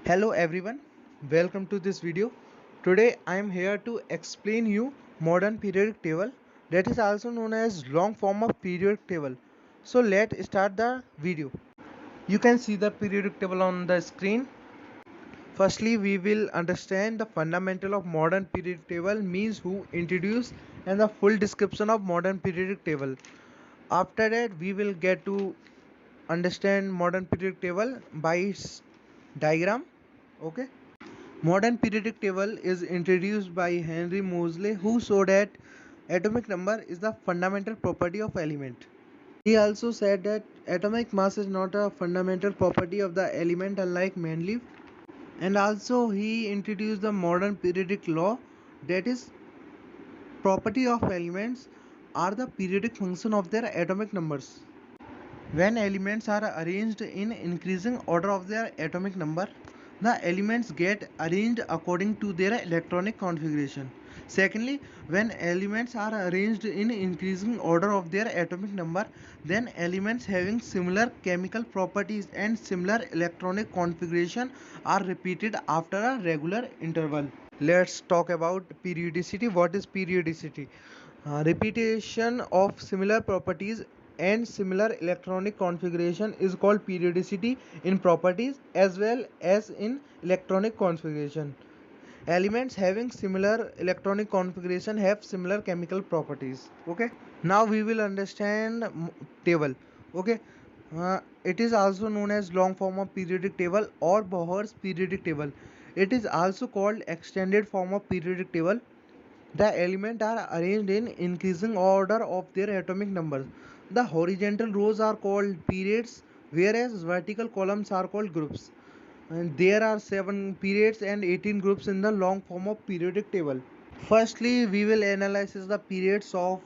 Hello everyone, welcome to this video. Today I am here to explain you modern periodic table, that is also known as long form of periodic table. So let's start the video. You can see the periodic table on the screen. Firstly, we will understand the fundamental of modern periodic table, means who introduced, and the full description of modern periodic table. After that we will get to understand modern periodic table by its diagram. Okay. Modern periodic table is introduced by Henry Moseley, who showed that atomic number is the fundamental property of element. He also said that atomic mass is not a fundamental property of the element unlike Mendeleev. And also he introduced the modern periodic law, that is property of elements are the periodic function of their atomic numbers. When elements are arranged in increasing order of their atomic number, the elements get arranged according to their electronic configuration. Secondly, when elements are arranged in increasing order of their atomic number, then elements having similar chemical properties and similar electronic configuration are repeated after a regular interval. Let's talk about periodicity. What is periodicity? Repetition of similar properties and similar electronic configuration is called periodicity in properties as well as in electronic configuration. Elements having similar electronic configuration have similar chemical properties. Okay, now we will understand table. Okay, it is also known as long form of periodic table or Bohr's periodic table. It is also called extended form of periodic table. The elements are arranged in increasing order of their atomic numbers. The horizontal rows are called periods, whereas vertical columns are called groups. And there are 7 periods and 18 groups in the long form of periodic table. Firstly, we will analyze the periods of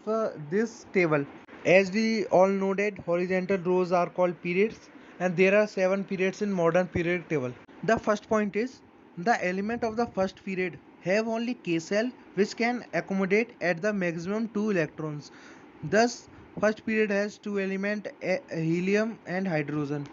this table. As we all know that horizontal rows are called periods, and there are 7 periods in modern periodic table. The first point is the element of the first period have only k cell which can accommodate at the maximum 2 electrons. Thus, first period has 2 elements, helium and hydrogen.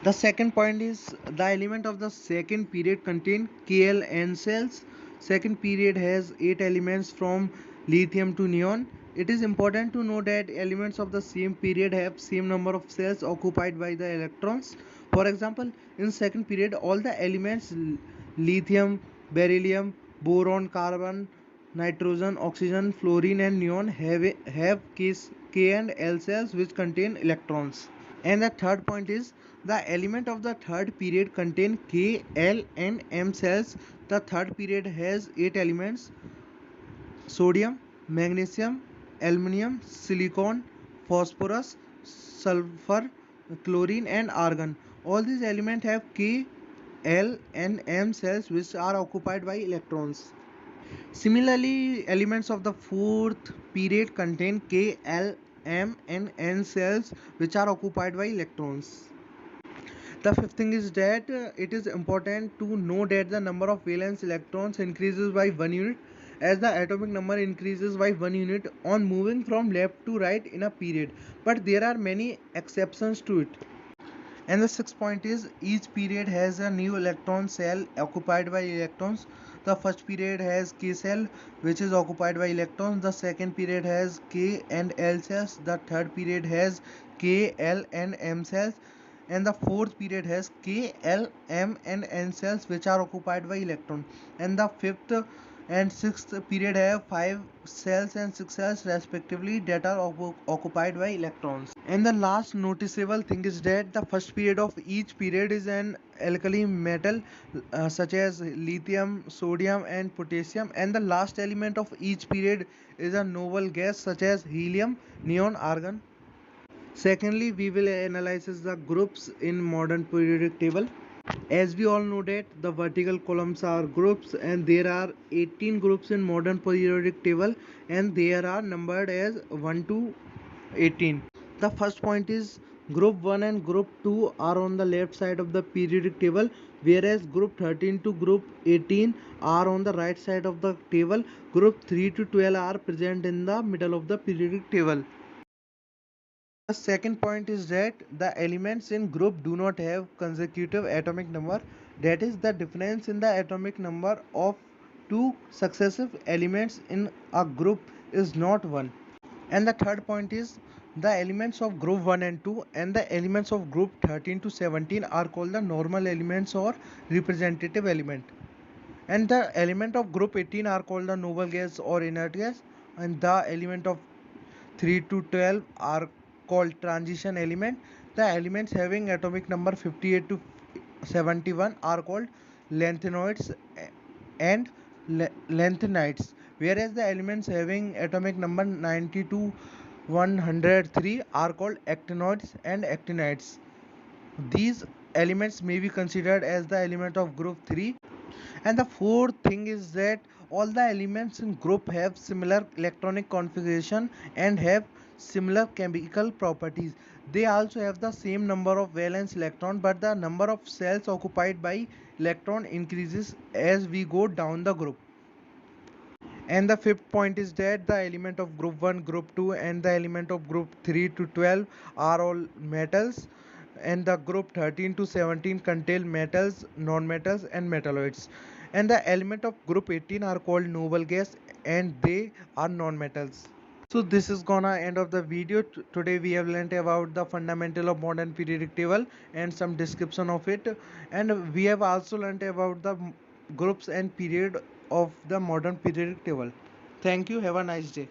The second point is the element of the second period contain KLN cells. Second period has 8 elements from lithium to neon. It is important to know that elements of the same period have same number of cells occupied by the electrons. For example, in second period all the elements lithium, beryllium, boron, carbon, nitrogen, oxygen, fluorine and neon have K and L cells which contain electrons. And the third point is the element of the third period contain K, L and M cells. The third period has 8 elements: sodium, magnesium, aluminium, silicon, phosphorus, sulfur, chlorine and argon. All these elements have K, L and M cells which are occupied by electrons. Similarly, elements of the fourth period contain K, L, M and N cells which are occupied by electrons. The fifth thing is that it is important to know that the number of valence electrons increases by 1 unit as the atomic number increases by 1 unit on moving from left to right in a period, but there are many exceptions to it. And the sixth point is each period has a new electron cell occupied by electrons. The first period has K cell which is occupied by electrons. The second period has K and L cells. The third period has K, L and M cells. And the fourth period has K, L, M and N cells which are occupied by electron. And the fifth and sixth period have 5 cells and 6 cells respectively that are occupied by electrons. And the last noticeable thing is that the first period of each period is an alkali metal such as lithium, sodium and potassium, and the last element of each period is a noble gas such as helium, neon, argon. Secondly, we will analyze the groups in modern periodic table. As we all know that the vertical columns are groups and there are 18 groups in modern periodic table and they are numbered as 1 to 18. The first point is group 1 and group 2 are on the left side of the periodic table, whereas group 13 to group 18 are on the right side of the table. Group 3 to 12 are present in the middle of the periodic table. The second point is that the elements in group do not have consecutive atomic number. That is, the difference in the atomic number of two successive elements in a group is not 1. And the third point is, the elements of group 1 and 2 and the elements of group 13 to 17 are called the normal elements or representative element. And the element of group 18 are called the noble gas or inert gas, and the element of 3 to 12 are called transition element. The elements having atomic number 58 to 71 are called lanthanoids and lanthanides, whereas the elements having atomic number 90 to 103 are called actinoids and actinides. These elements may be considered as the element of group 3. And the fourth thing is that all the elements in group have similar electronic configuration and have similar chemical properties. They also have the same number of valence electron, but the number of cells occupied by electron increases as we go down the group. And the fifth point is that the element of group 1, group 2 and the element of group 3 to 12 are all metals, and the group 13 to 17 contain metals, non-metals and metalloids. And the element of group 18 are called noble gas and they are non-metals. So this is gonna end of the video. Today we have learnt about the fundamental of modern periodic table and some description of it, and we have also learnt about the groups and period of the modern periodic table. Thank you. Have a nice day.